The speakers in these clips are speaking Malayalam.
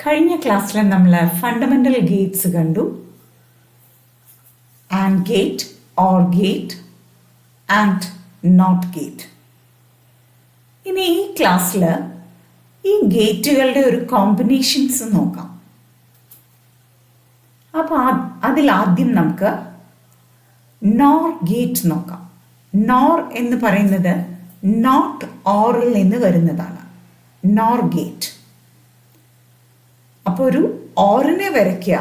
കഴിഞ്ഞ ക്ലാസ്സിൽ നമ്മൾ ഫണ്ടമെന്റൽ ഗേറ്റ്സ് കണ്ടു. And gate, or gate and not gate. ഇനി ഈ ക്ലാസ്സിൽ ഈ ഗേറ്റുകളുടെ ഒരു കോമ്പിനേഷൻസ് നോക്കാം. അപ്പോൾ അതിലാദ്യം നമുക്ക് നോർ ഗേറ്റ് നോക്കാം. നോർ എന്ന് പറയുന്നത് നോട്ട് ഓറിൽ നിന്ന് വരുന്നതാണ്. Nor gate. അപ്പോൾ ഒരു ഓറിനെ വരയ്ക്കുക,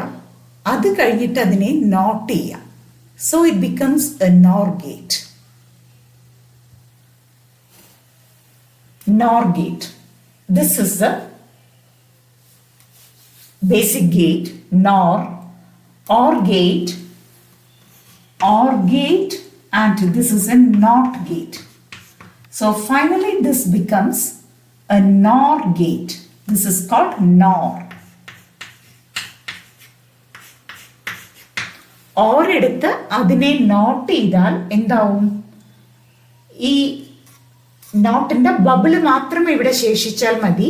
അത് കഴിഞ്ഞിട്ട് അതിനെ നോട്ട് ചെയ്യുക. So it becomes A nor gate. NOR gate. This is the basic gate, NOR, OR gate, and this is a NOT gate. So finally this becomes a NOR gate. This is called NOR. OR എടുത്ത് അതിനെ നോട്ട് ചെയ്താൽ എന്താവും? ഈ നോട്ടിന്റെ ബബിള് മാത്രം ഇവിടെ ശേഷിച്ചാൽ മതി.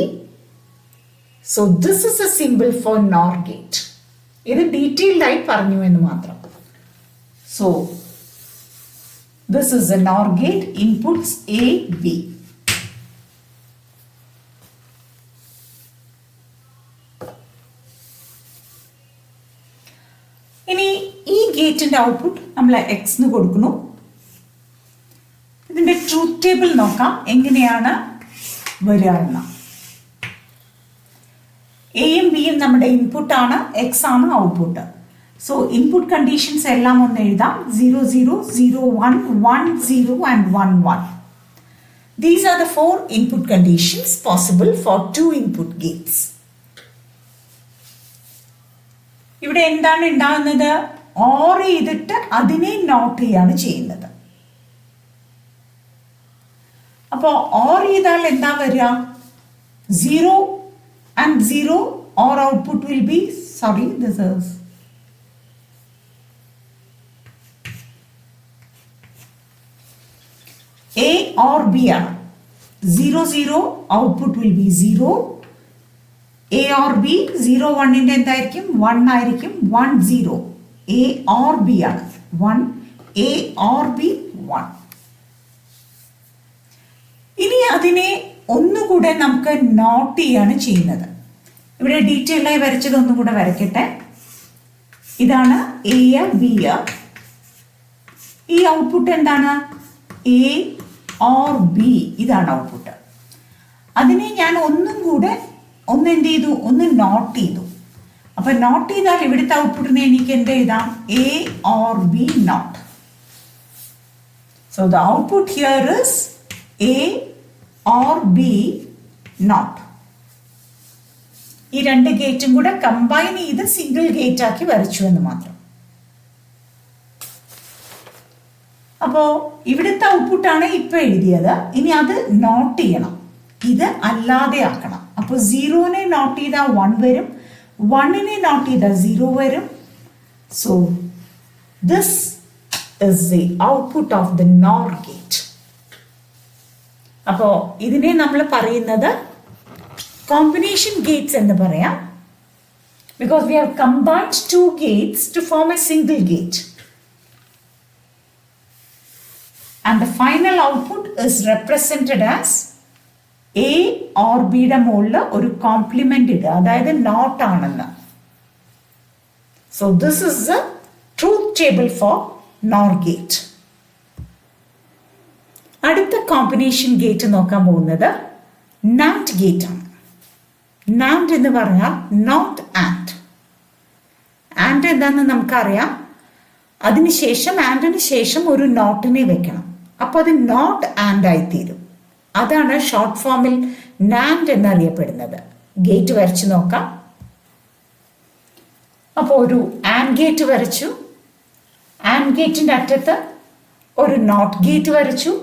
So this is a simple for nor gate. ഇത് ഡീറ്റെയിൽഡ് ആയി പറഞ്ഞു എന്ന് മാത്രം. So this is a nor gate. Inputs A B. ഇനി ഈ ഗേറ്റിന്റെ ഔട്ട്പുട്ട് നമ്മൾ എക്സ് എന്ന് കൊടുക്കുന്നു. ഇതിന്റെ ട്രൂത്ത് ടേബിൾ നോക്കാം എങ്ങനെയാണ് വരിക എന്ന്. എയും ബിയും നമ്മുടെ ഇൻപുട്ട് ആണ്, എക്സ് ആണ് ഔട്ട്പുട്ട്. സോ ഇൻപുട്ട് കണ്ടീഷൻസ് എല്ലാം ഒന്ന് എഴുതാം. 0 0 0 1 1 0 and 1 1. These are the 4 input conditions possible for 2 input gates. ഇവിടെ എന്താണ് ഉണ്ടാകുന്നത്? ഓർ ചെയ്തിട്ട് അതിനെ നോട്ട് ചെയ്യാണ് ചെയ്യുന്നത്. അപ്പോൾ ഓർ ചെയ്താൽ എന്താ വരിക? 0 and 0 or output will be, sorry, this is A or B ആണ്. 0 0 output will be 0. A or B, 0 1ന്റെ എന്തായിരിക്കും? 1 ആയിരിക്കും. 1 0. A or B ആണ്. 1 A or B 1. ഇനി അതിനെ ഒന്നുകൂടെ നമുക്ക് നോട്ട് ചെയ്യാണ് ചെയ്യുന്നത്. ഇവിടെ ഡീറ്റെയിൽ ആയി വരച്ചത് ഒന്നുകൂടെ വരയ്ക്കട്ടെ. ഇതാണ് എ ബി. ഈ ഔട്ട്പുട്ട് എന്താണ്? A or B. ഇതാണ് ഔട്ട്പുട്ട്. അതിനെ ഞാൻ ഒന്നും കൂടെ എന്ത് ചെയ്തു? ഒന്ന് നോട്ട് ചെയ്തു. അപ്പൊ നോട്ട് ചെയ്താൽ ഇവിടുത്തെ ഔട്ട്പുട്ടിനെ എനിക്ക് എന്ത് എഴുതാം? A or B not. So the output here is A or B not. ഈ രണ്ട് ഗേറ്റും കൂടെ കമ്പൈൻ ചെയ്ത് സിംഗിൾ ഗേറ്റ് ആക്കി വരച്ചു എന്ന് മാത്രം. അപ്പോ ഇവിടുത്തെ ഔട്ട്പുട്ടാണ് ഇപ്പൊ എഴുതിയത്. ഇനി അത് നോട്ട് ചെയ്യണം. ഇത് അല്ലാതെ ആക്കണം. അപ്പൊ 0നെ നോട്ട് ചെയ്താൽ 1 വരും, 1നെ നോട്ട് ചെയ്താൽ 0 വരും. So this is the output of the NOR gate. അപ്പോൾ ഇതിനെ നമ്മൾ പറയുന്നത് കോമ്പിനേഷൻ ഗേറ്റ്സ് എന്ന് പറയാം. Because we have combined 2 gates to form a single gate. And the final output is represented as A or ബിയുടെ മുകളിൽ ഒരു കോംപ്ലിമെന്റ് ഇടുക, അതായത് നോട്ട് ആണെന്ന്. So this is the truth table for NOR gate. അടുത്ത കോമ്പിനേഷൻ ഗേറ്റ് നോക്കാൻ പോകുന്നത് NAND ഗേറ്റ് ആണ്. NAND എന്ന് പറഞ്ഞാൽ നോട്ട് ആൻഡ്. ആൻഡ് എന്താണെന്ന് നമുക്കറിയാം. അതിനുശേഷം ആൻഡിന് ശേഷം ഒരു നോട്ടിനെ വെക്കണം. അപ്പോൾ അത് നോട്ട് ആൻഡ് ആയിത്തീരും. അതാണ് ഷോർട്ട് ഫോമിൽ NAND എന്നറിയപ്പെടുന്നത്. ഗേറ്റ് വരച്ചു നോക്കാം. അപ്പോൾ ഒരു ആൻഡ് ഗേറ്റ് വരച്ചു. ആൻഡ് ഗേറ്റിന്റെ അറ്റത്ത് ഒരു നോട്ട് ഗേറ്റ് വരച്ചു.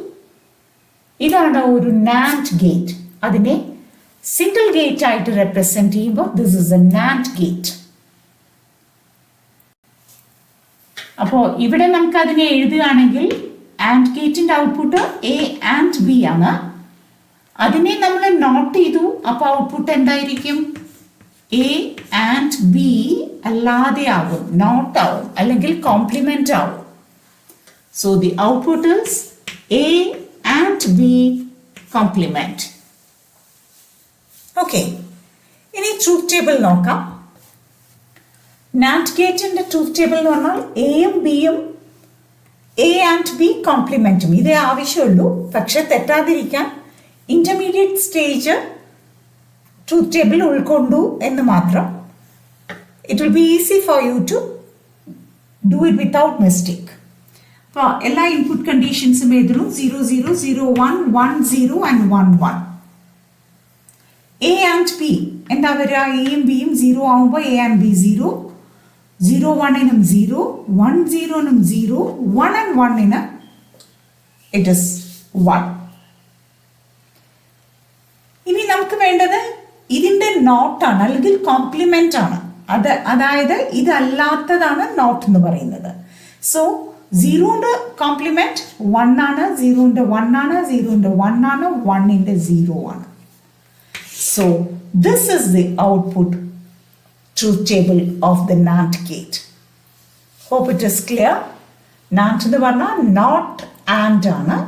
ഇതാണ് ഒരു NAND ഗേറ്റ്. അതിനെ സിംഗിൾ ഗേറ്റ് ആയിട്ട് റെപ്രസെന്റ് ചെയ്യുമ്പോൾ this is A NAND gate. അപ്പോൾ ഇവിടെ നമുക്ക് അതിനെ എഴുതുകയാണെങ്കിൽ ആൻഡ് ഗേറ്റിന്റെ ഔട്ട്പുട്ട് എ ആൻഡ് ബി ആണ്. അതിനെ നമ്മൾ നോട്ട് ചെയ്തു. അപ്പോൾ ഔട്ട്പുട്ട് എന്തായിരിക്കും? എ ആൻഡ് ബി അല്ലാതെ ആവും, നോട്ട് ആവും, അല്ലെങ്കിൽ കോംപ്ലിമെന്റ് ആവും. So the output is A and B complement. Okay, ഇനി ട്രൂത്ത് ടേബിൾ നോക്കാം. നാൻഡ് ഗേറ്റിന്റെ ട്രൂത്ത് ടേബിൾ എന്ന് പറഞ്ഞാൽ എയും ബിയും എ ആൻഡ് ബി കോംപ്ലിമെന്റും ഇതേ ആവശ്യമുള്ളൂ. പക്ഷെ തെറ്റാതിരിക്കാൻ ഇന്റർമീഡിയറ്റ് സ്റ്റേജ് ട്രൂത്ത് ടേബിൾ ഉൾക്കൊണ്ടു എന്ന് മാത്രം. It will be easy for you to do it without mistake. അപ്പോൾ എല്ലാ ഇൻപുട്ട് കണ്ടീഷൻസും എഴുതുന്നു. 0 0 0 1 1 0 and 1 1. എ ആൻഡ് ബി എന്താ വരിക? എയും ബിയും 0 ആവുമ്പോൾ എ ആൻഡ് ബി 0, 0 1നും 0, 1 0നും 0, 1 and 1ന് ഇറ്റ് ഇസ് 1. ഇനി നമുക്ക് വേണ്ടത് ഇതിന്റെ നോട്ടാണ് അല്ലെങ്കിൽ കോംപ്ലിമെന്റ് ആണ്. അതായത് ഇതല്ലാത്തതാണ് നോട്ട് എന്ന് പറയുന്നത്. സോ 0ന്റെ കോംപ്ലിമെന്റ് 1 ആണ്, 0ന്റെ 1 ആണ്, 0ന്റെ 1 ആണ്, 1ന്റെ 0 ആണ്. So this is the output truth table of the NAND gate. Hope it is clear. NAND എന്ന് പറഞ്ഞാൽ നോട്ട് ആൻഡ് ആണ്.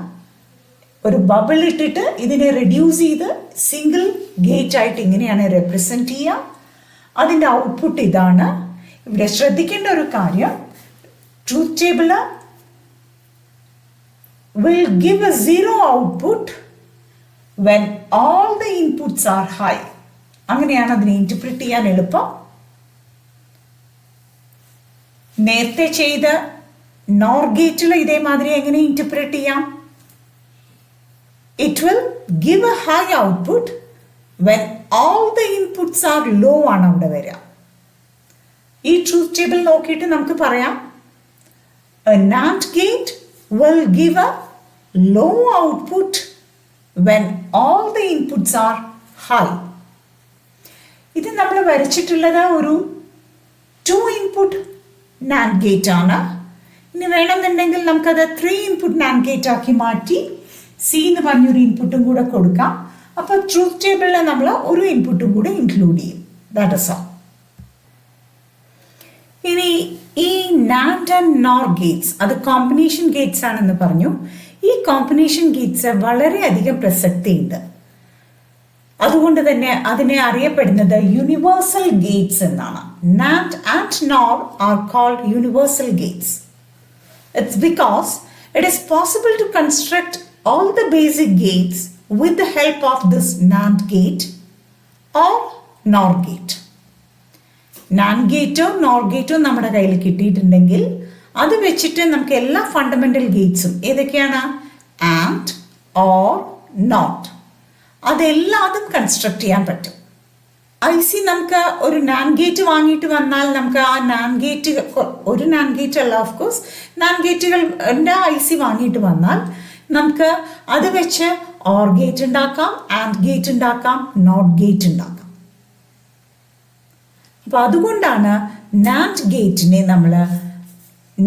ഒരു ബബിൾ ഇട്ടിട്ട് ഇതിനെ റെഡ്യൂസ് ചെയ്ത് സിംഗിൾ ഗേറ്റ് ആയിട്ട് ഇങ്ങനെയാണ് റെപ്രസെന്റ് ചെയ്യുക. അതിൻ്റെ ഔട്ട്പുട്ട് ഇതാണ്. ഇവിടെ ശ്രദ്ധിക്കേണ്ട ഒരു കാര്യം, truth table will give a 0 output when all the inputs are high. അങ്ങനെയാണ് അതിനെ ഇന്റർപ്രിറ്റ് ചെയ്യാൻ എളുപ്പം. നേരത്തെ ചെയ്ത നോർ ഗേറ്റിൽ ഇതേമാതിരി എങ്ങനെ ഇന്റർപ്രിറ്റ് ചെയ്യാം? It will give a high output when all the inputs are low ആണ് അവിടെ വരിക. ഈ ട്രൂത്ത് ടേബിൾ നോക്കിയിട്ട് നമുക്ക് പറയാം, a NAND gate will give a low output when all the inputs are high. ഇത് നമ്മൾ വരച്ചിട്ടുള്ളത് ഒരു 2 input NAND ഗേറ്റ് ആണ്. ഇനി വേണമെന്നുണ്ടെങ്കിൽ നമുക്കത് 3 input NAND ഗേറ്റ് ആക്കി മാറ്റി സി എന്ന് പറഞ്ഞൊരു ഇൻപുട്ടും കൂടെ കൊടുക്കാം. അപ്പോൾ ട്രൂത്ത് ടേബിളിൽ നമ്മൾ ഒരു ഇൻപുട്ടും കൂടെ ഇൻക്ലൂഡ് ചെയ്യും. That is all. ഇനി ഈ നാൻഡ് ആൻഡ് നോർ ഗേറ്റ്സ് അത് കോമ്പിനേഷൻ ഗേറ്റ്സ് ആണെന്ന് പറഞ്ഞു. ഈ കോമ്പിനേഷൻ ഗേറ്റ്സ് വളരെയധികം പ്രസക്തിയുണ്ട്. അതുകൊണ്ട് തന്നെ അതിനെ അറിയപ്പെടുന്നത് യൂണിവേഴ്സൽ ഗേറ്റ്സ് എന്നാണ്. NAND and NOR are called universal gates. It's because it is possible to construct all the basic gates with the help of this NAND gate or NOR gate. NAND ഗേറ്റോ നോർ ഗേറ്റോ നമ്മുടെ കയ്യിൽ കിട്ടിയിട്ടുണ്ടെങ്കിൽ അത് വെച്ചിട്ട് നമുക്ക് എല്ലാ ഫണ്ടമെന്റൽ ഗേറ്റ്സും ഏതൊക്കെയാണ്? ആൻഡ്, ഓർ, നോട്ട്, അതെല്ലാതും കൺസ്ട്രക്ട് ചെയ്യാൻ പറ്റും. IC നമുക്ക് ഒരു NAND ഗേറ്റ് വാങ്ങിയിട്ട് വന്നാൽ നമുക്ക് ആ NAND ഗേറ്റ്, ഒരു NAND ഗേറ്റ് അല്ല ഓഫ് കോഴ്സ്, NAND ഗേറ്റുകളുടെ IC വാങ്ങിയിട്ട് വന്നാൽ നമുക്ക് അത് വെച്ച് ഓർ ഗേറ്റ് ഉണ്ടാക്കാം, ആൻഡ് ഗേറ്റ് ഉണ്ടാക്കാം, നോട്ട് ഗേറ്റ് ഉണ്ടാക്കാം. അപ്പൊ അതുകൊണ്ടാണ് നാൻഡ് ഗേറ്റിനെ നമ്മൾ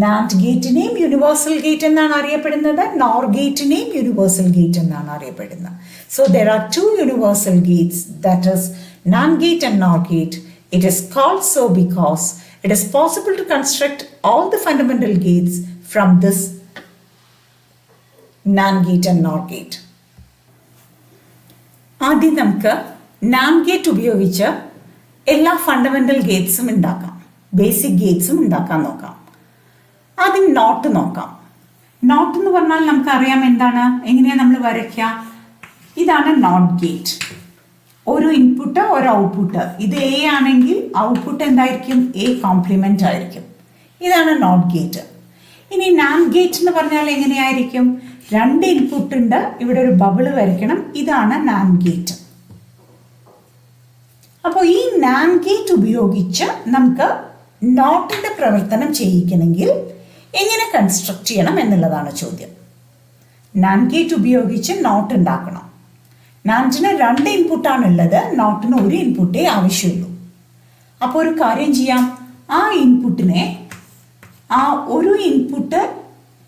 നാൻഡ് ഗേറ്റിനെയും യൂണിവേഴ്സൽ ഗേറ്റ് എന്നാണ് അറിയപ്പെടുന്നത്, നോർ ഗേറ്റിനെയും യൂണിവേഴ്സൽ ഗേറ്റ് എന്നാണ് അറിയപ്പെടുന്നത്. So there are 2 universal Gates, that is NAND gate and NOR gate. It is called so because it is possible to construct all the fundamental gates from this NAND gate and NOR gate. ആദ്യം നമുക്ക് NAND ഗേറ്റ് ഉപയോഗിച്ച് എല്ലാ ഫണ്ടമെന്റൽ ഗേറ്റ്സും ഉണ്ടാക്കാം, ബേസിക് ഗേറ്റ്സും ഉണ്ടാക്കാൻ നോക്കാം. ആദ്യം നോട്ട് നോക്കാം. നോട്ട് എന്ന് പറഞ്ഞാൽ നമുക്കറിയാം എന്താണ്, എങ്ങനെയാണ് നമ്മൾ വരയ്ക്കുക. ഇതാണ് നോട്ട് ഗേറ്റ്. ഒരു ഇൻപുട്ട് ഒരു ഔട്ട്പുട്ട്. ഇത് എ ആണെങ്കിൽ ഔട്ട്പുട്ട് എന്തായിരിക്കും? എ കോംപ്ലിമെന്റ് ആയിരിക്കും. ഇതാണ് നോട്ട് ഗേറ്റ്. ഇനി NAND ഗേറ്റ് എന്ന് പറഞ്ഞാൽ എങ്ങനെയായിരിക്കും? 2 ഇൻപുട്ട് ഉണ്ട്, ഇവിടെ ഒരു ബബിള് വരയ്ക്കണം. ഇതാണ് NAND ഗേറ്റ്. അപ്പോൾ ഈ NAND ഗേറ്റ് ഉപയോഗിച്ച് നമുക്ക് നോട്ടിന്റെ പ്രവർത്തനം ചെയ്യിക്കണമെങ്കിൽ എങ്ങനെ കൺസ്ട്രക്ട് ചെയ്യണം എന്നുള്ളതാണ് ചോദ്യം. NAND ഗേറ്റ് ഉപയോഗിച്ച് നോട്ട് ഉണ്ടാക്കണം. നാൻഡിന് 2 ഇൻപുട്ടാണുള്ളത്, നോട്ടിന് 1 ഇൻപുട്ടേ ആവശ്യമുള്ളൂ. അപ്പോൾ ഒരു കാര്യം ചെയ്യാം, ആ ഇൻപുട്ടിനെ ആ ഒരു ഇൻപുട്ട്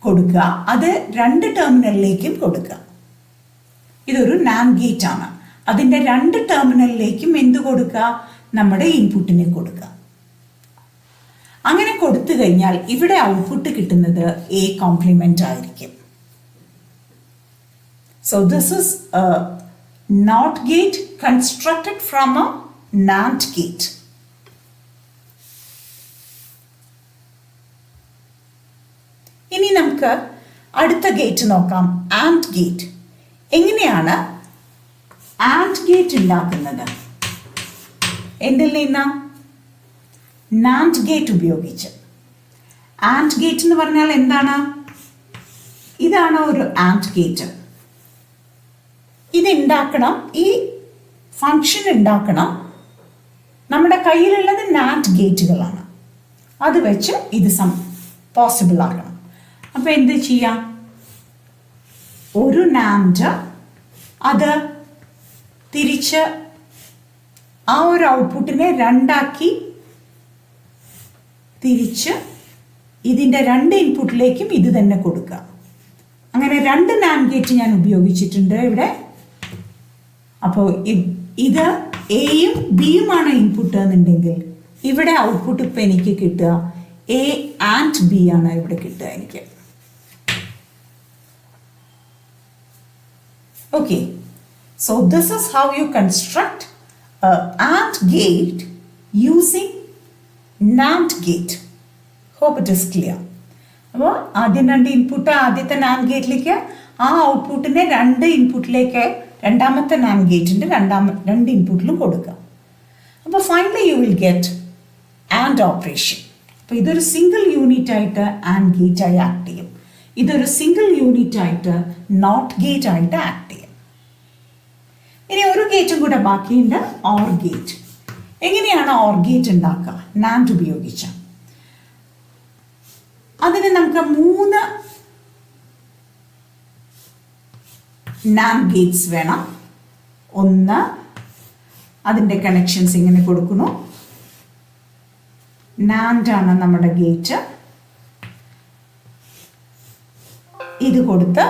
കൊടുക്കുക, അത് 2 ടെർമിനലിലേക്കും കൊടുക്കുക. ഇതൊരു NAND ഗേറ്റ് ആണ്. അതിൻ്റെ 2 ടെർമിനലിലേക്കും എന്ത് കൊടുക്കുക? നമ്മുടെ ഇൻപുട്ടിനെ കൊടുക്കുക. അങ്ങനെ കൊടുത്തു കഴിഞ്ഞാൽ ഇവിടെ ഔട്ട്പുട്ട് കിട്ടുന്നത് എ കോംപ്ലിമെന്റ് ആയിരിക്കും. So this is a NOT gate constructed from a NAND gate. ഇനി നമുക്ക് അടുത്ത ഗേറ്റ് നോക്കാം, AND ഗേറ്റ്. എങ്ങനെയാണ് AND ഗേറ്റ് ഉണ്ടാക്കുന്നത്? എന്തിൽ നിന്ന്? NAND ഗേറ്റ് ഉപയോഗിച്ച്. AND ഗേറ്റ് എന്ന് പറഞ്ഞാൽ എന്താണ്? ഇതാണ് ഒരു AND ഗേറ്റ്. ഇത് ഉണ്ടാക്കണം, ഈ ഫങ്ഷൻ ഉണ്ടാക്കണം. നമ്മുടെ കയ്യിലുള്ളത് NAND ഗേറ്റുകളാണ്. അത് വെച്ച് ഇത് പോസിബിൾ ആക്കണം. അപ്പോൾ എന്ത് ചെയ്യാം? ഒരു NAND അത് തിരിച്ച് ആ ഒരു ഔട്ട്പുട്ടിനെ രണ്ടാക്കി തിരിച്ച് ഇതിൻ്റെ രണ്ട് ഇൻപുട്ടിലേക്കും ഇത് തന്നെ കൊടുക്കുക. അങ്ങനെ രണ്ട് NAND ഗേറ്റ് ഞാൻ ഉപയോഗിച്ചിട്ടുണ്ട് ഇവിടെ. അപ്പോൾ ഇത് എയും ബിയുമാണ് ഇൻപുട്ട് എന്നുണ്ടെങ്കിൽ ഇവിടെ ഔട്ട്പുട്ട് ഇപ്പം എനിക്ക് കിട്ടുക എ ആൻഡ് ബി ആണ് ഇവിടെ കിട്ടുക എനിക്ക്. Okay, so this is how you construct AND gate using NAND gate. Hope it is clear. അപ്പോൾ ആദ്യം രണ്ട് ഇൻപുട്ട് ആദ്യത്തെ NAND ഗേറ്റിലേക്ക്, ആ ഔട്ട്പുട്ടിനെ രണ്ട് ഇൻപുട്ടിലേക്ക് രണ്ടാമത്തെ NAND ഗേറ്റിൻ്റെ രണ്ട് ഇൻപുട്ടിലും കൊടുക്കുക. അപ്പോൾ finally you will get AND operation. അപ്പോൾ ഇതൊരു സിംഗിൾ യൂണിറ്റ് ആയിട്ട് AND ഗേറ്റ് ആയി ആക്ട് ചെയ്യും. ഇതൊരു സിംഗിൾ യൂണിറ്റ് ആയിട്ട് NOT ഗേറ്റ് ആയിട്ട് ആക്ട് ചെയ്യും. ഇനി ഒരു ഗേറ്റും കൂടെ ബാക്കിയുണ്ട്, OR ഗേറ്റ്. എങ്ങനെയാണ് OR ഗേറ്റ് ഉണ്ടാക്കുക? NAND ഉപയോഗിച്ച്. അതിന് നമുക്ക് 3 NAND ഗേറ്റ്സ് വേണം. ഒന്ന്, അതിൻ്റെ കണക്ഷൻസ് ഇങ്ങനെ കൊടുക്കുന്നു. NAND ആണ് നമ്മുടെ ഗേറ്റ്. ഇത് കൊടുത്ത്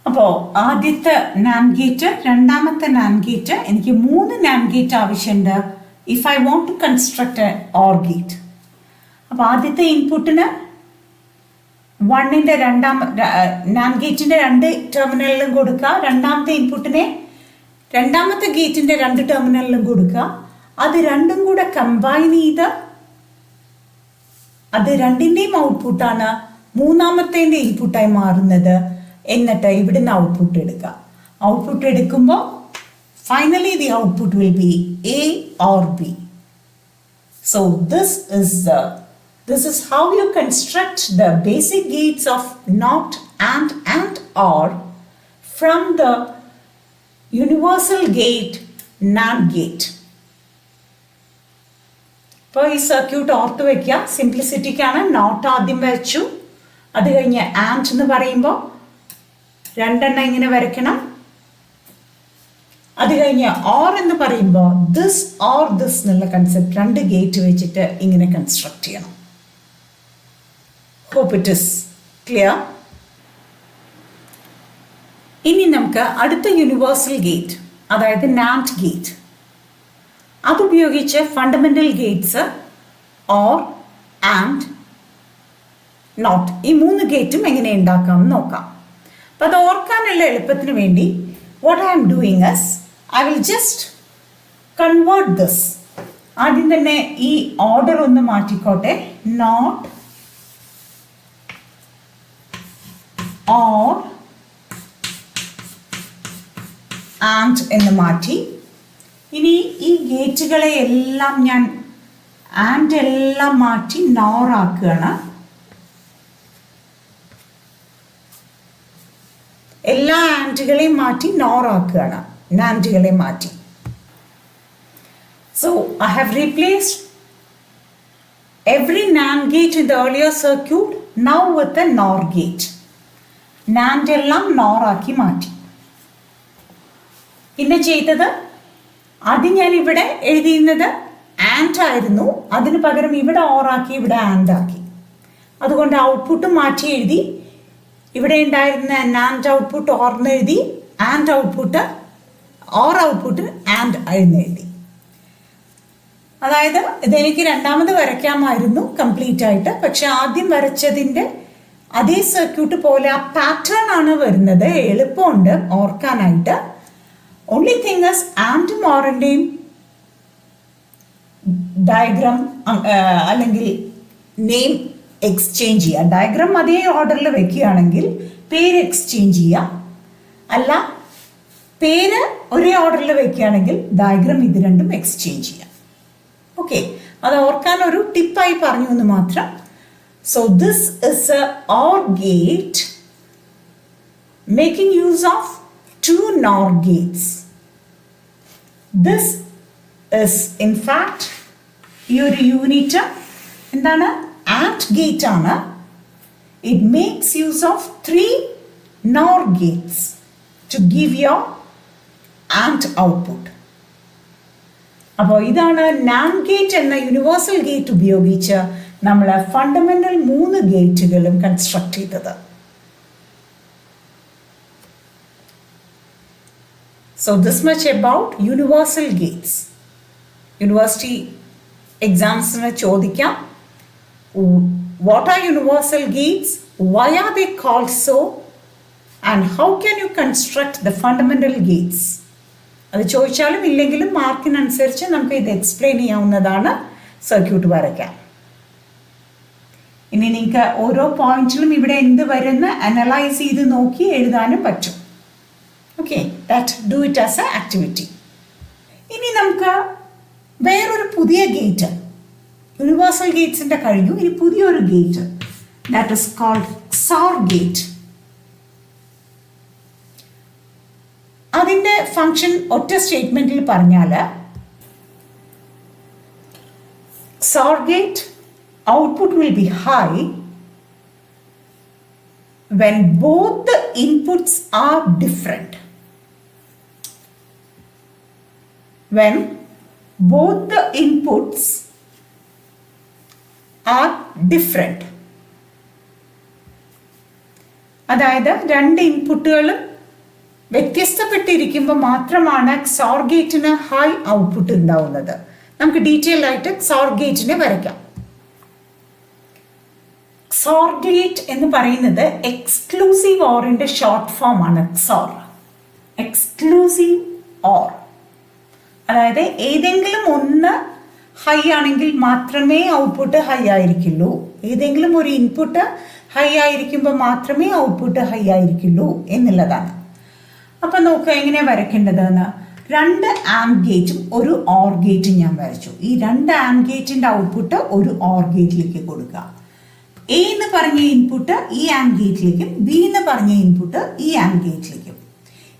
അപ്പോൾ ആദ്യത്തെ NAND ഗേറ്റ്, രണ്ടാമത്തെ NAND ഗേറ്റ്, എനിക്ക് 3 NAND ഗേറ്റ് ആവശ്യമുണ്ട് if I want to construct a OR gate. അപ്പോൾ ആദ്യത്തെ ഇൻപുട്ടിന് 1ൻ്റെ NAND ഗേറ്റിൻ്റെ രണ്ട് ടെർമിനലിലും കൊടുക്കുക. രണ്ടാമത്തെ ഇൻപുട്ടിനെ രണ്ടാമത്തെ ഗേറ്റിൻ്റെ രണ്ട് ടെർമിനലിലും കൊടുക്കുക. അത് രണ്ടും കൂടെ കമ്പൈൻ ചെയ്ത് അത് രണ്ടിൻ്റെയും ഔട്ട്പുട്ടാണ് മൂന്നാമത്തേൻ്റെ ഇൻപുട്ടായി മാറുന്നത്. എന്നിട്ട് ഇവിടുന്ന് ഔട്ട്പുട്ട് എടുക്കുക. ഔട്ട്പുട്ട് എടുക്കുമ്പോൾ finally the output will be A or B. So this is how you construct the basic gates of NOT and OR from the universal gate NAND gate. ഇപ്പോൾ ഈ സർക്യൂട്ട് ഓർത്ത് വയ്ക്കുക, സിംപ്ലിസിറ്റിക്കാണ്. നോട്ട് ആദ്യം വരച്ചു, അത് കഴിഞ്ഞ് ആൻഡ് എന്ന് പറയുമ്പോൾ രണ്ടെണ്ണം ഇങ്ങനെ വരയ്ക്കണം. അത് കഴിഞ്ഞ് ഓർ എന്ന് പറയുമ്പോൾ ദിസ് ഓർ ദിസ് എന്നുള്ള കൺസെപ്റ്റ് രണ്ട് ഗേറ്റ് വെച്ചിട്ട് ഇങ്ങനെ കൺസ്ട്രക്ട് ചെയ്യണം. Hope it is clear. ഇനി നമുക്ക് അടുത്ത യൂണിവേഴ്സൽ ഗേറ്റ്, അതായത് NAND ഗേറ്റ്, അതുപയോഗിച്ച് fundamental gates or and not, ഈ 3 ഗേറ്റും എങ്ങനെ ഉണ്ടാക്കാം എന്ന് നോക്കാം. അപ്പോൾ അത് ഓർക്കാനുള്ള എളുപ്പത്തിന് വേണ്ടി what I am doing is I will just convert this. ആദ്യം തന്നെ ഈ ഓർഡർ ഒന്ന് മാറ്റിക്കോട്ടെ. നോട്ട് ഓർ ആൻഡ് എന്ന് മാറ്റി. ഇനി ഈ ഗേറ്റുകളെ എല്ലാം ഞാൻ ആൻഡ് എല്ലാം മാറ്റി നോർ ആക്കുകയാണ്. എല്ലാ ആൻഡുകളെയും മാറ്റി നോർ ആക്കുകയാണ്, നാൻഡുകളെ മാറ്റി. So I have replaced every NAND gate in the earlier circuit now with a NOR gate. NAND എല്ലാം NOR ആക്കി മാറ്റി. പിന്നെ ചെയ്തത്, ആദ്യം ഞാൻ ഇവിടെ എഴുതിയിരുന്നത് ആൻഡ് ആയിരുന്നു, അതിന് പകരം ഇവിടെ OR ആക്കി ഇവിടെ ആൻഡ് ആക്കി. അത് അതുകൊണ്ട് ഔട്ട്പുട്ട് മാറ്റി എഴുതി. ഇവിടെ ഉണ്ടായിരുന്ന നാൻഡ് ഔട്ട്പുട്ട് ഓർന്ന് എഴുതി, and output or output and എഴുതി. അതായത് ഇതെനിക്ക് രണ്ടാമത് വരയ്ക്കാമായിരുന്നു കംപ്ലീറ്റ് ആയിട്ട്, പക്ഷെ ആദ്യം വരച്ചതിൻ്റെ അതേ സർക്യൂട്ട് പോലെ ആ പാറ്റേൺ ആണ് വരുന്നത്. എളുപ്പമുണ്ട് ഓർക്കാനായിട്ട്. ഓൺലി തിങ് ഇസ് ആൻഡും ഓറിൻ്റെയും ഡയഗ്രാം അല്ലെങ്കിൽ നെയിം എക്സ്ചേഞ്ച് ചെയ്യുക. ഡയഗ്രാം അതേ ഓർഡറിൽ വെക്കുകയാണെങ്കിൽ പേര് എക്സ്ചേഞ്ച് ചെയ്യുക. അല്ല, പേര് ഒരേ ഓർഡറിൽ വെക്കുകയാണെങ്കിൽ ഡയഗ്രാം ഇത് രണ്ടും എക്സ്ചേഞ്ച് ചെയ്യാം. ഓക്കെ, അത് ഓർക്കാൻ ഒരു ടിപ്പായി പറഞ്ഞു എന്ന് മാത്രം. So this is A OR gate making use of two NOR gates. This is in fact ഈ ഒരു യൂണിറ്റ് എന്താണ്? AND ഗേറ്റ് ആണ്. It makes use of 3 NOR gates to give your AND output. അപ്പോൾ ഇതാണ് NAND ഗേറ്റ് എന്ന യൂണിവേഴ്സൽ ഗേറ്റ് ഉപയോഗിച്ച് നമ്മൾ ഫണ്ടമെന്റൽ 3 ഗേറ്റുകളും കൺസ്ട്രക്ട് ചെയ്തത്. So this much about universal gates. University examsന് ചോദിക്കാം, what are universal gates? Why are they called so? And how can you construct the fundamental gates? അത് ചോദിച്ചാലും ഇല്ലെങ്കിലും മാർക്കിനനുസരിച്ച് നമുക്ക് ഇത് എക്സ്പ്ലെയിൻ ചെയ്യാവുന്നതാണ്. സർക്യൂട്ട് വരയ്ക്കാം. ഇനി നിങ്ങൾക്ക് ഓരോ പോയിന്റിലും ഇവിടെ എന്ത് വരുന്ന അനലൈസ് ചെയ്ത് നോക്കി എഴുതാനും പറ്റും. Okay, do it as A activity. ഇനി നമുക്ക് വേറൊരു പുതിയ ഗേറ്റ്, യൂണിവേഴ്സൽ ഗേറ്റ്സിൻ്റെ കഴിഞ്ഞു, ഇനി പുതിയൊരു gate, that is called XOR gate. അതിൻ്റെ ഫങ്ഷൻ ഒറ്റ സ്റ്റേറ്റ്മെന്റിൽ പറഞ്ഞാൽ, XOR gate output will be high when both the inputs are different. When both the inputs are different. അതായത് രണ്ട് ഇൻപുട്ടുകളും വ്യത്യസ്തപ്പെട്ടിരിക്കുമ്പോൾ മാത്രമാണ് XOR ഗേറ്റിന് ഹൈ ഔട്ട്പുട്ട് ഉണ്ടാവുന്നത്. നമുക്ക് ഡീറ്റെയിൽ ആയിട്ട് XOR ഗേറ്റിനെ വരയ്ക്കാം. XOR ഗേറ്റ് എന്ന് പറയുന്നത് എക്സ്ക്ലൂസീവ് ഓറിന്റെ ഷോർട്ട് ഫോം ആണ്. XOR, exclusive or. അതായത് ഏതെങ്കിലും ഒന്ന് ഹൈ ആണെങ്കിൽ മാത്രമേ ഔട്ട്പുട്ട് ഹൈ ആയിരിക്കുള്ളൂ. ഏതെങ്കിലും ഒരു ഇൻപുട്ട് ഹൈ ആയിരിക്കുമ്പോൾ മാത്രമേ ഔട്ട്പുട്ട് ഹൈ ആയിരിക്കുള്ളൂ എന്നുള്ളതാണ്. അപ്പം നോക്കുക എങ്ങനെയാണ് വരയ്ക്കേണ്ടതെന്ന്. 2 AND ഗേറ്റും ഒരു OR ഗേറ്റും ഞാൻ വരച്ചു. ഈ 2 AND ഗേറ്റിൻ്റെ ഔട്ട്പുട്ട് ഒരു OR ഗേറ്റിലേക്ക് കൊടുക്കുക. A എന്ന് പറഞ്ഞ ഇൻപുട്ട് ഈ AND ഗേറ്റിലേക്കും B എന്ന് പറഞ്ഞ ഇൻപുട്ട് ഈ AND ഗേറ്റിലേക്കും.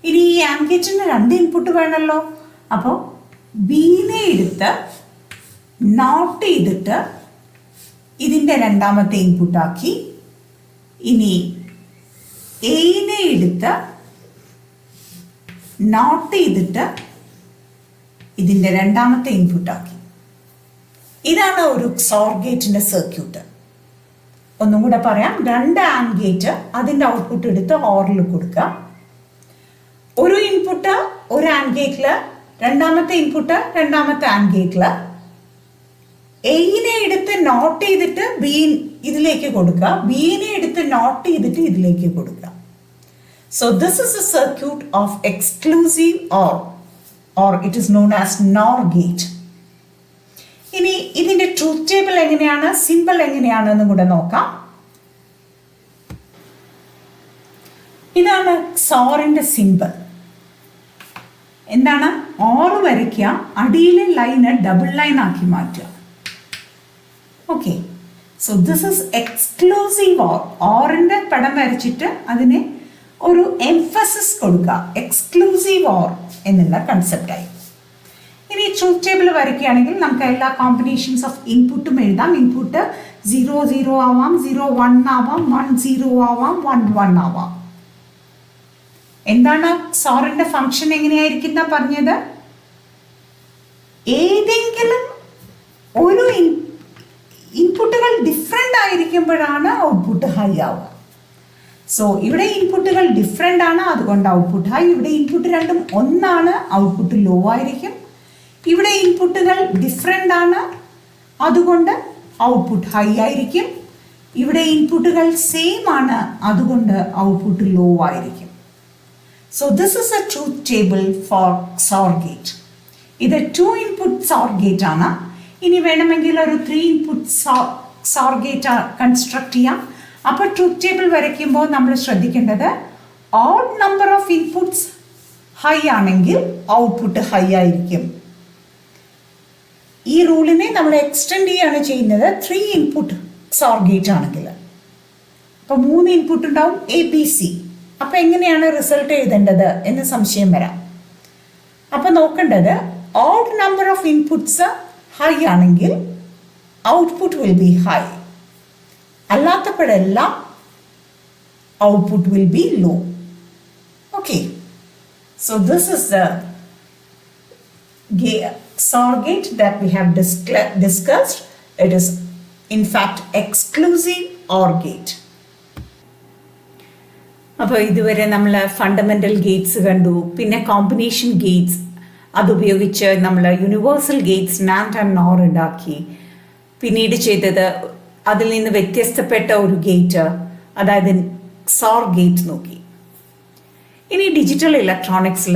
ഇനി ഈ AND ഗേറ്റിന് 2 ഇൻപുട്ട് വേണമല്ലോ. അപ്പോൾ ബിനെ എടുത്ത് നോട്ട് ചെയ്തിട്ട് ഇതിൻ്റെ രണ്ടാമത്തെ ഇൻപുട്ടാക്കി, ഇനി എനെ എടുത്ത് നോട്ട് ചെയ്തിട്ട് ഇതിൻ്റെ രണ്ടാമത്തെ ഇൻപുട്ടാക്കി. ഇതാണ് ഒരു XOR ഗേറ്റിൻ്റെ സർക്യൂട്ട്. ഒന്നും കൂടെ പറയാം. 2 AND ഗേറ്റ്, അതിൻ്റെ ഔട്ട്പുട്ട് എടുത്ത് ഓറിൽ കൊടുക്കുക. ഒരു ഇൻപുട്ട് ഒരു AND ഗേറ്റിൽ, രണ്ടാമത്തെ ഇൻപുട്ട് രണ്ടാമത്തെ AND ഗേറ്റിൽ. എനെ എടുത്ത് നോട്ട് ചെയ്തിട്ട് ബി ഇതിലേക്ക് കൊടുക്കുക, ബിനെ എടുത്ത് നോട്ട് ചെയ്തിട്ട് ഇതിലേക്ക് കൊടുക്കുക. So this is a circuit of exclusive or it is known as NOR gate. ഇനി ഇതിന്റെ ട്രൂത്ത് ടേബിൾ എങ്ങനെയാണ്, സിമ്പിൾ എങ്ങനെയാണെന്നും കൂടെ നോക്കാം. ഇതാണ് XORന്റെ സിമ്പിൾ. എന്താണ്? OR വരയ്ക്കുക, അടിയിലെ ലൈന് ഡബിൾ ലൈൻ ആക്കി മാറ്റുക. Okay, so this is exclusive or. ഓറിന്റെ പടം വരച്ചിട്ട് അതിനെ ഒരു എംഫസിസ് കൊടുക്കുക, എക്സ്ക്ലൂസീവ് ഓർ എന്നുള്ള കൺസെപ്റ്റായി. ഇനി ട്രൂത്ത് ടേബിൾ വരയ്ക്കുകയാണെങ്കിൽ നമുക്ക് എല്ലാ കോമ്പിനേഷൻസ് ഓഫ് ഇൻപുട്ടും എഴുതാം. ഇൻപുട്ട് 0 0 ആവാം, 0 1 ആവാം, 1 0 ആവാം, 1 1 ആവാം. എന്താണ് XORന്റെ ഫംഗ്ഷൻ എങ്ങനെയായിരിക്കുന്ന പറഞ്ഞത്? ഏതെങ്കിലും ഒരു ഇൻപുട്ടുകൾ ഡിഫറെൻ്റ് ഡിഫറെൻ്റ് ആയിരിക്കുമ്പോഴാണ് ഔട്ട്പുട്ട് ഹൈ ആവുക. സോ ഇവിടെ ഇൻപുട്ടുകൾ ഡിഫറെൻ്റ് ആണ്, അതുകൊണ്ട് ഔട്ട്പുട്ട് ഹൈ. ഇവിടെ ഇൻപുട്ട് രണ്ടും ഒന്നാണ്, ഔട്ട്പുട്ട് ലോ ആയിരിക്കും. ഇവിടെ ഇൻപുട്ടുകൾ ഡിഫറെൻ്റ് ആണ്, അതുകൊണ്ട് ഔട്ട്പുട്ട് ഹൈ ആയിരിക്കും. ഇവിടെ ഇൻപുട്ടുകൾ സെയിം ആണ്, അതുകൊണ്ട് ഔട്ട്പുട്ട് ലോ ആയിരിക്കും. So this is a truth table for XOR gate. ഇത് 2 ഇൻപുട്ട് XOR ഗേറ്റ് ആണ്. ഇനി വേണമെങ്കിൽ ഒരു 3 ഇൻപുട്ട് XOR ഗേറ്റ് കൺസ്ട്രക്ട് ചെയ്യാം. അപ്പോൾ ട്രൂത്ത് ടേബിൾ വരയ്ക്കുമ്പോൾ നമ്മൾ ശ്രദ്ധിക്കേണ്ടത് odd number of inputs high ആണെങ്കിൽ ഔട്ട്പുട്ട് ഹൈ ആയിരിക്കും. ഈ റൂളിനെ നമ്മൾ എക്സ്റ്റെൻഡ് ചെയ്യുകയാണ് ചെയ്യുന്നത് 3 ഇൻപുട്ട് XOR ഗേറ്റ് ആണെങ്കിൽ. അപ്പോൾ 3 ഇൻപുട്ട് ഉണ്ടാവും, ABC. അപ്പോൾ എങ്ങനെയാണ് റിസൾട്ട് എഴുതേണ്ടത് എന്ന് സംശയം വരാം. അപ്പോൾ നോക്കേണ്ടത് odd number of inputs high ആണെങ്കിൽ ഔട്ട്പുട്ട് വിൽ ബി ഹൈ, അല്ലാത്തപ്പോഴെല്ലാം output will be low. Okay, so this is the XOR gate that we have discussed. It is in fact exclusive OR gate. അപ്പോൾ ഇതുവരെ നമ്മൾ ഫണ്ടമെൻ്റൽ ഗേറ്റ്സ് കണ്ടു, പിന്നെ കോമ്പിനേഷൻ ഗേറ്റ്സ് അതുപയോഗിച്ച് നമ്മൾ universal Gates NAND and NOR ഉണ്ടാക്കി. പിന്നീട് ചെയ്തത് അതിൽ നിന്ന് വ്യത്യസ്തപ്പെട്ട ഒരു ഗേറ്റ്, അതായത് XOR ഗേറ്റ് നോക്കി. ഇനി ഡിജിറ്റൽ ഇലക്ട്രോണിക്സിൽ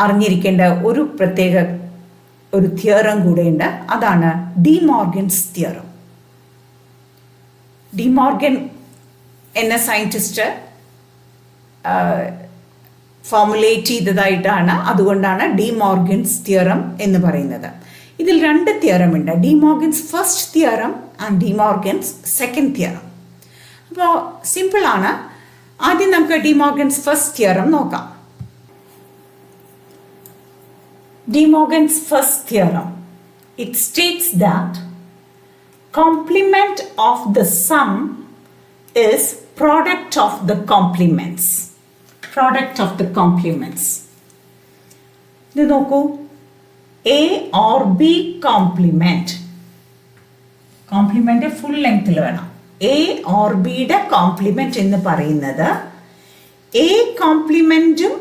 അറിഞ്ഞിരിക്കേണ്ട ഒരു പ്രത്യേക ഒരു തിയറം കൂടെയുണ്ട്, അതാണ് D Morgan's theorem. D Morgan എന്ന സയൻറ്റിസ്റ്റ് ഫോർമുലേറ്റ് ചെയ്തതായിട്ടാണ്, അതുകൊണ്ടാണ് ഡി മോർഗൻസ് തിയറം എന്ന് പറയുന്നത്. ഇതിൽ 2 തിയറം ഉണ്ട്, D Morgan's first theorem and D Morgan's second theorem. അപ്പോൾ സിമ്പിളാണ്. ആദ്യം നമുക്ക് ഡി മോർഗൻസ് ഫസ്റ്റ് തിയറം നോക്കാം. De Morgan's first theorem, it states that complement of the sum is product of the complements. Product of the complements. ഇത് നോക്കൂ, A or B complement. Complement full ലെങ്ത്തിൽ വേണം. A or Bയുടെ കോംപ്ലിമെന്റ് എന്ന് പറയുന്നത് A കോംപ്ലിമെന്റും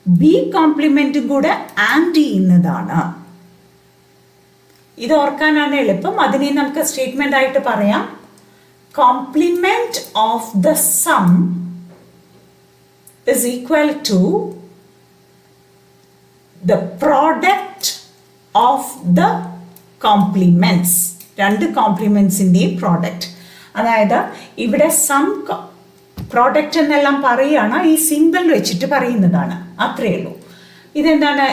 ബി കോംപ്ലിമെന്റും കൂടെ ആൻഡ് ചെയ്യുന്നതാണ്. ഇത് ഓർക്കാനാണ് എളുപ്പം. അതിനെ നമുക്ക് സ്റ്റേറ്റ്മെന്റ് ആയിട്ട് പറയാം. Complement of the sum is equal to the product of the complements. 2 കോംപ്ലിമെന്റ്സിൻ്റെയും പ്രോഡക്റ്റ്. അതായത് ഇവിടെ സം പ്രോഡക്റ്റ് എന്നെല്ലാം പറയുകയാണ്, ഈ സിമ്പിൾ വെച്ചിട്ട് പറയുന്നതാണ്, അത്രയേ ഉള്ളൂ. ഇതെന്താണ്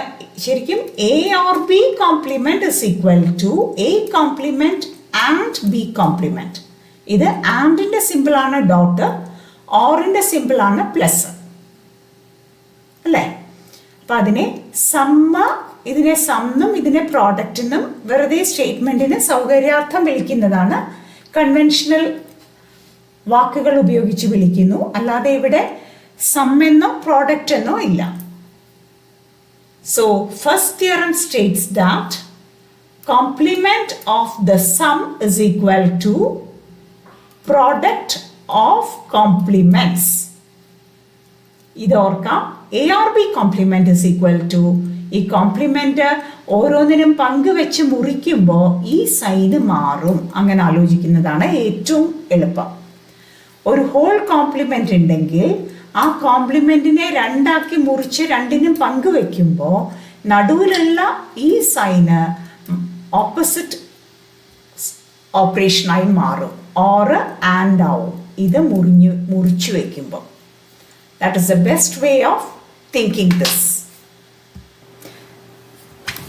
ശരിക്കും? A or B complement is equal to A complement and B complement. ഇത് ആൻഡിൻ്റെ സിമ്പിളാണ് ഡോട്ട്, ഓറിൻ്റെ സിമ്പിളാണ് പ്ലസ്, അല്ലേ? അപ്പം അതിനെ ഇതിനെ സമ്മെന്നും ഇതിനെ പ്രോഡക്റ്റെന്നും വെറുതെ സ്റ്റേറ്റ്മെൻറ്റിന് സൗകര്യാർത്ഥം വിളിക്കുന്നതാണ്. കൺവെൻഷണൽ വാക്കുകൾ ഉപയോഗിച്ച് വിളിക്കുന്നു, അല്ലാതെ ഇവിടെ സം എന്നോ പ്രോഡക്റ്റ് എന്നോ ഇല്ല. So first theorem states that complement of the sum is equal to product of complements. ഇത് ഓർക്കാം, A or B complement is equal to, ഈ കോംപ്ലിമെന്റ് ഓരോന്നിനും പങ്കുവെച്ച് മുറിക്കുമ്പോൾ ഈ സൈന് മാറും. അങ്ങനെ ആലോചിക്കുന്നതാണ് ഏറ്റവും എളുപ്പം. ഒരു ഹോൾ കോംപ്ലിമെന്റ് ഉണ്ടെങ്കിൽ ആ കോംപ്ലിമെന്റിനെ 2 ആക്കി മുറിച്ച് 2നും പങ്കുവെക്കുമ്പോൾ നടുവിലുള്ള ഈ സൈന് ഓപ്പോസിറ്റ് ഓപ്പറേഷനായി മാറും, ഓർ ആൻഡ് ആവും. ഇത് മുറിച്ചു വെക്കുമ്പോൾ. That is the best way of thinking this.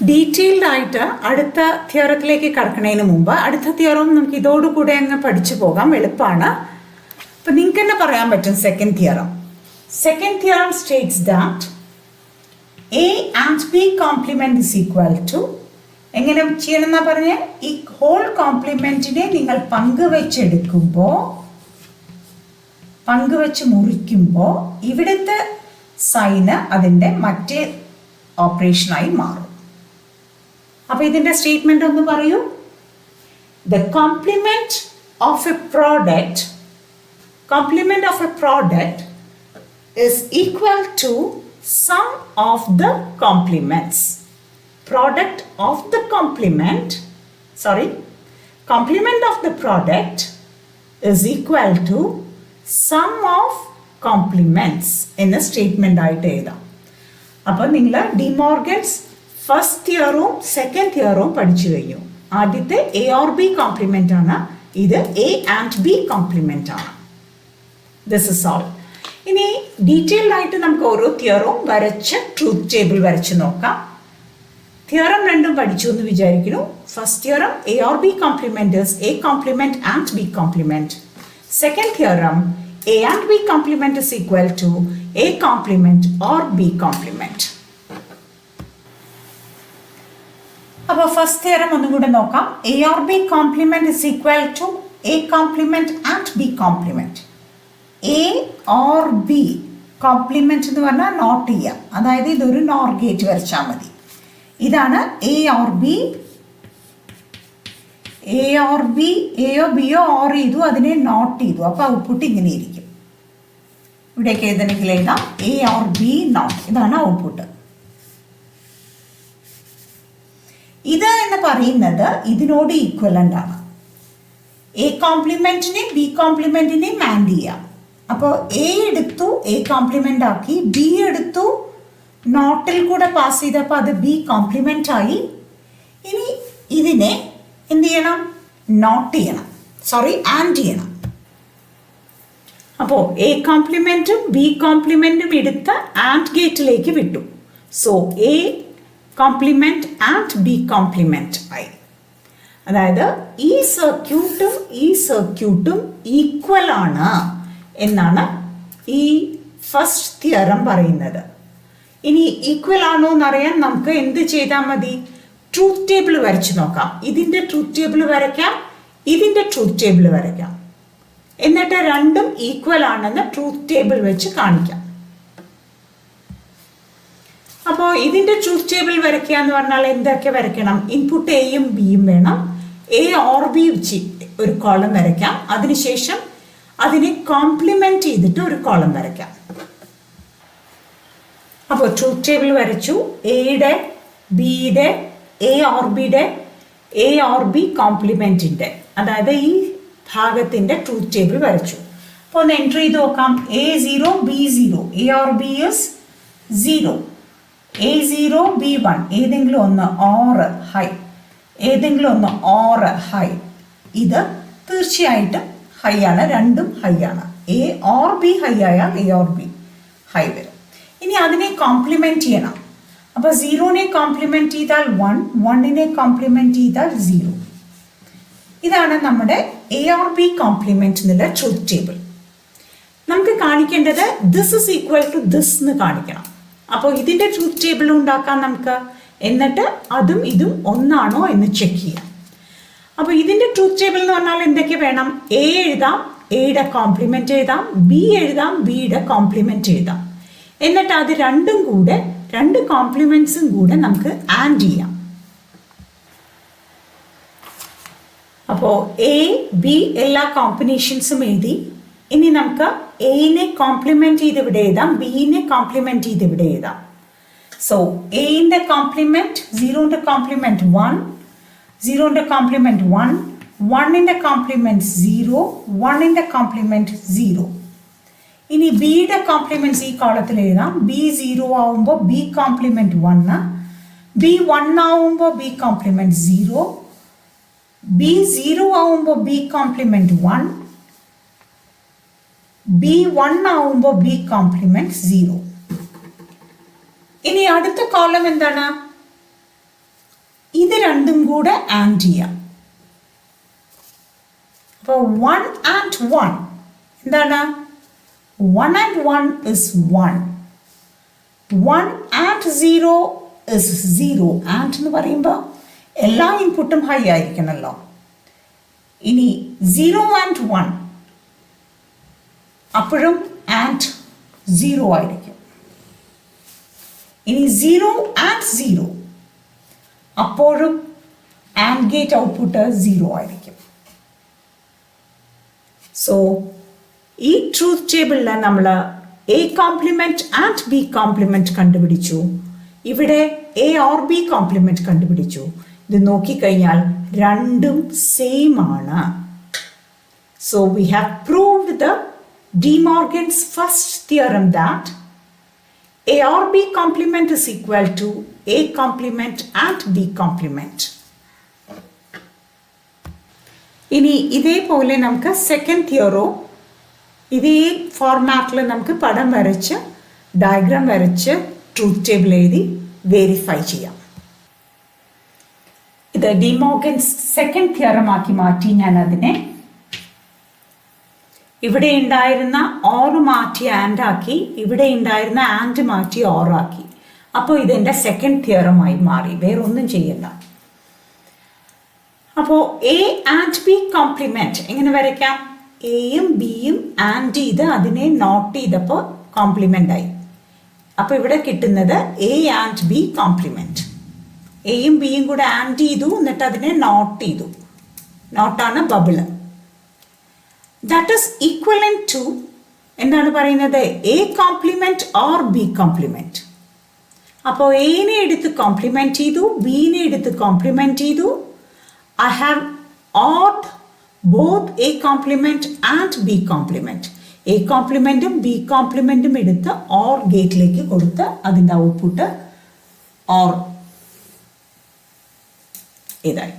Detailed ആയിട്ട് അടുത്ത തിയറത്തിലേക്ക് കടക്കുന്നതിന് മുമ്പ് അടുത്ത തിയറും നമുക്ക് ഇതോടുകൂടെ അങ്ങ് പഠിച്ചു പോകാം, എളുപ്പമാണ്. അപ്പം നിങ്ങൾക്ക് തന്നെ പറയാൻ പറ്റും second theorem. Second theorem states that A and B complement is equal to, എങ്ങനെ ചെയ്യണമെന്നാ പറഞ്ഞ, ഈ ഹോൾ കോംപ്ലിമെന്റിനെ നിങ്ങൾ പങ്കുവെച്ച് മുറിക്കുമ്പോൾ ഇവിടുത്തെ സൈന് അതിൻ്റെ മറ്റേ ഓപ്പറേഷനായി മാറും. അപ്പോൾ ഇതിൻ്റെ സ്റ്റേറ്റ്മെന്റ് ഒന്ന് പറയൂ. The complement of a product is equal to sum of the complements. Complement of the product is equal to sum of complements എന്ന സ്റ്റേറ്റ്മെന്റ് ആയിട്ട് എഴുതാം. അപ്പോൾ നിങ്ങൾ ഡിമോർഗൻസ് ഫസ്റ്റ് തിയറും സെക്കൻഡ് തിയറും പഠിച്ചു കഴിഞ്ഞു. ആദ്യത്തെ എ ഓർ ബി കോംപ്ലിമെന്റ് ആണ്, ഇത് എ ആൻഡ് ബി കോംപ്ലിമെന്റ് ആണ്. This is all. ഇനി ഡീറ്റെയിൽഡ് ആയിട്ട് നമുക്ക് ഓരോ തിയറും വരച്ച് ട്രൂത്ത് ടേബിൾ വരച്ച് നോക്കാം. തിയറം രണ്ടും പഠിച്ചു എന്ന് വിചാരിക്കുന്നു. First theorem A or B complement is A complement and B complement. Second theorem A and B complement is equal to A complement or B complement. അപ്പോൾ ഫസ്റ്റ് തിയറം ഒന്നും കൂടെ നോക്കാം. A or B complement is equal to A complement and B complement. A or B complement എന്ന് പറഞ്ഞാൽ നോട്ട് ചെയ്യാം, അതായത് ഇതൊരു നോർ ഗേറ്റ് വരച്ചാൽ മതി. ഇതാണ് എ ഓർ ബി. എയോ ബിയോ ഓർ ചെയ്തു, അതിനെ നോട്ട് ചെയ്തു, അപ്പോൾ ഔട്ട്പുട്ട് ഇങ്ങനെ ഇരിക്കും. ഇവിടേക്ക് ഏതെങ്കിലും എഴുതാം എ ഓർ ബി നോട്ട്. ഇതാണ് ഔട്ട്പുട്ട്. ഇത് എന്ന് പറയുന്നത് ഇതിനോട് ഈക്വലന്റ് ആണ്. എ കോംപ്ലിമെന്റിനെയും ബി കോംപ്ലിമെന്റിനെയും ആഡ് ചെയ്യാം. അപ്പോൾ എ എടുത്തു എ കോംപ്ലിമെന്റ് ആക്കി, ബി എടുത്തു നോട്ടിൽ കൂടെ പാസ് ചെയ്തപ്പോൾ അത് ബി കോംപ്ലിമെന്റ് ആയി. ഇനി ഇതിനെ എന്ത് ചെയ്യണം? നോട്ട് ചെയ്യണം, ആഡ് ചെയ്യണം. അപ്പോൾ എ കോംപ്ലിമെന്റും ബി കോംപ്ലിമെന്റും എടുത്ത് ആൻഡ് ഗേറ്റിലേക്ക് വിട്ടു. So A complement and B complement ആയി. അതായത് ഈ സർക്യൂട്ടും ഈക്വൽ ആണ് എന്നാണ് ഈ ഫസ്റ്റ് തിയറം പറയുന്നത്. ഇനി ഈക്വൽ ആണോ എന്നറിയാൻ നമുക്ക് എന്ത് ചെയ്താൽ മതി? ട്രൂത്ത് ടേബിൾ വരച്ച് നോക്കാം. ഇതിൻ്റെ ട്രൂത്ത് ടേബിൾ വരയ്ക്കാം, ഇതിൻ്റെ ട്രൂത്ത് ടേബിൾ വരയ്ക്കാം. എന്നിട്ട് രണ്ടും ഈക്വൽ ആണെന്ന് ട്രൂത്ത് ടേബിൾ വെച്ച് കാണിക്കാം. അപ്പോൾ ഇതിൻ്റെ ട്രൂത്ത് ടേബിൾ വരയ്ക്കുക എന്ന് പറഞ്ഞാൽ എന്തൊക്കെ വരയ്ക്കണം? ഇൻപുട്ട് എയും ബിയും വേണം. എ ഓർ ബി വെച്ച് ഒരു കോളം വരയ്ക്കാം. അതിനുശേഷം അതിനെ കോംപ്ലിമെന്റ് ചെയ്തിട്ട് ഒരു കോളം വരയ്ക്കാം. അപ്പോൾ ട്രൂത്ത് ടേബിൾ വരച്ചു. എയുടെ ബിയുടെ എ ഓർ ബി കോംപ്ലിമെന്റിന്റെ, അതായത് ഈ ഭാഗത്തിന്റെ ട്രൂത്ത് ടേബിൾ വരച്ചു. അപ്പോൾ ഒന്ന് എൻട്രി ചെയ്ത് നോക്കാം. A0 B0, A or B is 0, A0 B1 ഏതെങ്കിലും ഒന്ന് ഓർ ഹൈ, ഇത് തീർച്ചയായിട്ടും ഹൈ ആണ്, രണ്ടും ഹൈ ആണ്. എ ഓർ ബി ഹൈ ആയാൽ എ ഓർ ബി ഹൈ വരും. ഇനി അതിനെ കോംപ്ലിമെന്റ് ചെയ്യണം. അപ്പോൾ 0നെ കോംപ്ലിമെന്റ് ചെയ്താൽ 1, 1നെ കോംപ്ലിമെന്റ് ചെയ്താൽ 0. ഇതാണ് നമ്മുടെ എ ഓർ ബി കോംപ്ലിമെന്റ് എന്നുള്ള ട്രൂത്ത് ടേബിൾ. നമുക്ക് കാണിക്കേണ്ടത് this is equal to this എന്ന് കാണിക്കണം. അപ്പോൾ ഇതിൻ്റെ ട്രൂത്ത് ടേബിൾ ഉണ്ടാക്കാം നമുക്ക്. എന്നിട്ട് അതും ഇതും ഒന്നാണോ എന്ന് ചെക്ക് ചെയ്യാം. അപ്പോൾ ഇതിൻ്റെ ട്രൂത്ത് ടേബിൾ എന്ന് പറഞ്ഞാൽ എന്തൊക്കെ വേണം? എ എഴുതാം, എയുടെ കോംപ്ലിമെന്റ് എഴുതാം, ബി എഴുതാം, ബിയുടെ കോംപ്ലിമെന്റ് എഴുതാം. എന്നിട്ട് അത് രണ്ടും കൂടെ, രണ്ട് കോംപ്ലിമെന്റ്സും കൂടെ നമുക്ക് ആഡ് ചെയ്യാം. അപ്പോൾ എ ബി എല്ലാ കോമ്പിനേഷൻസും എഴുതി. ഇനി നമുക്ക് എനെ കോംപ്ലിമെന്റ് ചെയ്ത് ഇവിടെ എഴുതാം, ബിനെ കോംപ്ലിമെന്റ് ചെയ്ത് ഇവിടെ എഴുതാം. സോ എന്റെ കോംപ്ലിമെന്റ് 0ന്റെ കോംപ്ലിമെന്റ് 1, 0ന്റെ കോംപ്ലിമെന്റ് 1, 1ന്റെ കോംപ്ലിമെന്റ് 0, 1ന്റെ കോംപ്ലിമെന്റ് 0. ഇനി ബിയുടെ കോംപ്ലിമെന്റ്സ് ഈ കോളത്തിൽ എഴുതാം. ബി 0 ആവുമ്പോൾ ബി കോംപ്ലിമെന്റ് 1, ബി 1 ആവുമ്പോൾ ബി കോംപ്ലിമെന്റ് 0, ബി 0 ആവുമ്പോൾ ബി കോംപ്ലിമെന്റ് 1, ബി 1 ആവുമ്പോൾ ബി കോംപ്ലിമെന്റ് 0. ഇനി അടുത്ത കോളം എന്താണ്? ഇത് രണ്ടും കൂടെ ആഡ് ചെയ്യാം. അപ്പോൾ 1 and 1 എന്താണ്? 1 and 1 is 1. 1 and 0 is 0. And എന്ന് പറയുമ്പോൾ എല്ലാ ഇൻപുട്ടും ഹൈ ആയിരിക്കണമല്ലോ. ഇനി 0 and 1 അപ്പോഴും ആൻഡ് 0 ആയിരിക്കും. ഇനി 0 and 0 അപ്പോഴും ആൻഡ് ഗേറ്റ് ഔട്ട്പുട്ട് 0 ആയിരിക്കും. സോ ഈ ട്രൂത്ത് ടേബിളിൽ നമ്മൾ A complement and B complement കണ്ടുപിടിച്ചു. ഇവിടെ എ ഓർ ബി കോംപ്ലിമെന്റ് കണ്ടുപിടിച്ചു. ഇത് നോക്കിക്കഴിഞ്ഞാൽ രണ്ടും സെയിം ആണ്. So we have proved the De Morgan's first theorem that A or B complement is equal to A complement and B complement. ഇനി ഇതേപോലെ നമുക്ക് സെക്കൻഡ് തിയറോ ഇതേ ഫോർമാറ്റിൽ നമുക്ക് പടം വരച്ച് ഡയഗ്രാം വരച്ച് ട്രൂത്ത് ടേബിൾ എഴുതി വെരിഫൈ ചെയ്യാം. ഇത് ഡി മോർഗൻസ് സെക്കൻഡ് തിയറം ആക്കി മാറ്റി ഞാൻ അതിനെ ഇവിടെ ഉണ്ടായിരുന്ന ഓർ മാറ്റി ആൻഡ് ആക്കി, ഇവിടെ ഉണ്ടായിരുന്ന ആൻഡ് മാറ്റി ഓർ ആക്കി. അപ്പോൾ ഇതെൻ്റെ സെക്കൻഡ് തിയറമായി മാറി. വേറൊന്നും ചെയ്യണ്ട. അപ്പോൾ എ ആൻഡ് ബി കോംപ്ലിമെന്റ് എങ്ങനെ വരയ്ക്കാം? എയും ബിയും ആൻഡ് ചെയ്ത് അതിനെ നോട്ട് ചെയ്തപ്പോൾ കോംപ്ലിമെന്റ് ആയി. അപ്പോൾ ഇവിടെ കിട്ടുന്നത് എ ആൻഡ് ബി കോംപ്ലിമെന്റ്. എയും ബിയും കൂടെ ആൻഡ് ചെയ്തു, എന്നിട്ട് അതിനെ നോട്ട് ചെയ്തു. നോട്ടാണ് ബബിള്. That is equivalent to എന്താണ് പറയുന്നത്? A complement or B complement. അപ്പോൾ എനെ എടുത്ത് കോംപ്ലിമെന്റ് ചെയ്തു, ബിനെ എടുത്ത് കോംപ്ലിമെന്റ് ചെയ്തു. I have ORed both A complement and B complement. A കോംപ്ലിമെന്റും ബി കോംപ്ലിമെന്റും എടുത്ത് ഓർ ഗേറ്റിലേക്ക് കൊടുത്ത് അതിൻ്റെ ഔട്ട്പുട്ട് ഓർ ഇതായി.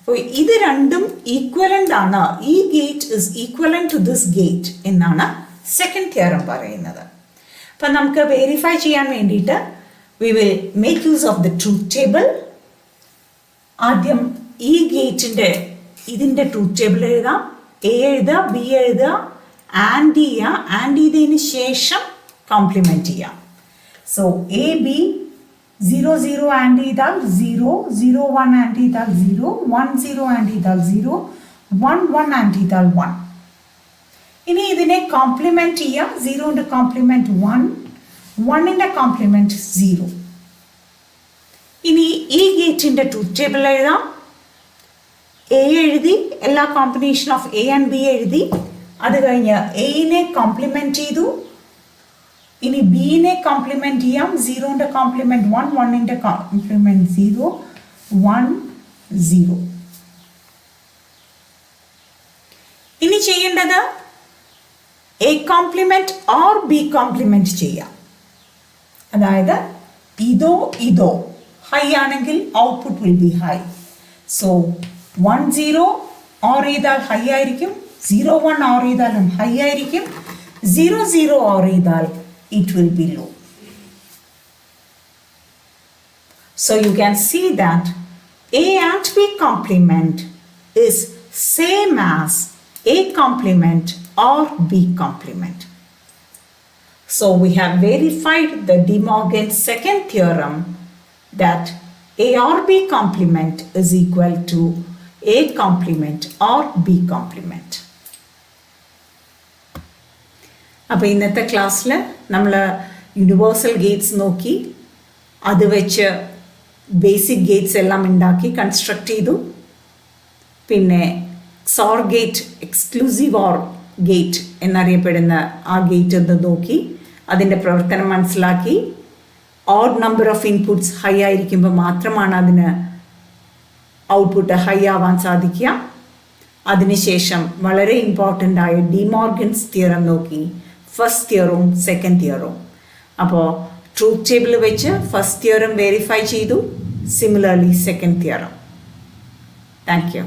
അപ്പോൾ ഇത് രണ്ടും ഈക്വലൻ്റ് ആണ്. ഈ gate is equivalent to this gate എന്നാണ് സെക്കൻഡ് തിയറം പറയുന്നത്. അപ്പം നമുക്ക് വെരിഫൈ ചെയ്യാൻ വേണ്ടിയിട്ട് we will make use of the truth table. ആദ്യം ഈ ഗേറ്റിൻ്റെ ഇതിൻ്റെ ട്രൂത്ത് ടേബിൾ എഴുതാം. എ എഴുതുക, ബി എഴുതുക, ആൻഡ് ചെയ്യുക. ആൻഡ് ചെയ്തതിന് ശേഷം കോംപ്ലിമെൻറ്റ് ചെയ്യാം. സോ എ ബി 0 0 ആൻഡ് ചെയ്താൽ 0, 0 1 ആൻഡ് ചെയ്താൽ 0, 1 0 ആൻഡ് ചെയ്താൽ 0, 1 1 ആൻഡ് ചെയ്താൽ 1. ഇനി ഇതിനെ കോംപ്ലിമെന്റ് ചെയ്യാം. 0ന്റെ കോംപ്ലിമെന്റ് 1, 1ന്റെ കോംപ്ലിമെന്റ് 0. ഇനി ഈ ഗേറ്റിന്റെ ട്രൂത്ത് ടേബിൾ എഴുതാം. എ എഴുതി, എല്ലാ combination of A and B എഴുതി. അത് കഴിഞ്ഞ് എനെ കോംപ്ലിമെന്റ് ചെയ്തു. ഇനി ബിനെ കോംപ്ലിമെന്റ് ചെയ്യാം. 0ന്റെ കോംപ്ലിമെന്റ് 1, 1ന്റെ കോംപ്ലിമെന്റ് 0, 1 0. ഇനി ചെയ്യേണ്ടത് A complement or B complement ചെയ്യാം. അതായത് ഇതോ ഹൈ ആണെങ്കിൽ output will be high. So 1 0 or ചെയ്താൽ ഹൈ ആയിരിക്കും, 0 1 ഓർ ചെയ്താലും ഹൈ ആയിരിക്കും, 0 0 ഓർ ചെയ്താൽ it will be low. So you can see that A and B complement is same as A complement or B complement. So we have verified the De Morgan's second theorem that A or B complement is equal to A complement or B complement. അപ്പോൾ ഇന്നത്തെ ക്ലാസ്സിൽ നമ്മൾ യൂണിവേഴ്സൽ ഗേറ്റ്സ് നോക്കി, അത് വെച്ച് ബേസിക് ഗേറ്റ്സ് എല്ലാം ഉണ്ടാക്കി കൺസ്ട്രക്ട് ചെയ്തു. പിന്നെ XOR gate, exclusive or gate എന്നറിയപ്പെടുന്ന ആ ഗേറ്റ് ഒന്ന് നോക്കി അതിൻ്റെ പ്രവർത്തനം മനസ്സിലാക്കി. Odd number of inputs high ആയിരിക്കുമ്പോൾ മാത്രമാണ് അതിന് ഔട്ട്പുട്ട് ഹൈ ആവാൻ സാധിക്കുക. അതിനുശേഷം വളരെ ഇമ്പോർട്ടൻ്റ് ആയ ഡി മോർഗൻസ് തിയറം നോക്കി, ഫസ്റ്റ് തിയറും സെക്കൻഡ് തിയറും. അപ്പോൾ ട്രൂത്ത് ടേബിൾ വെച്ച് ഫസ്റ്റ് തിയറം വെരിഫൈ ചെയ്തു, similarly second theorem. Thank you.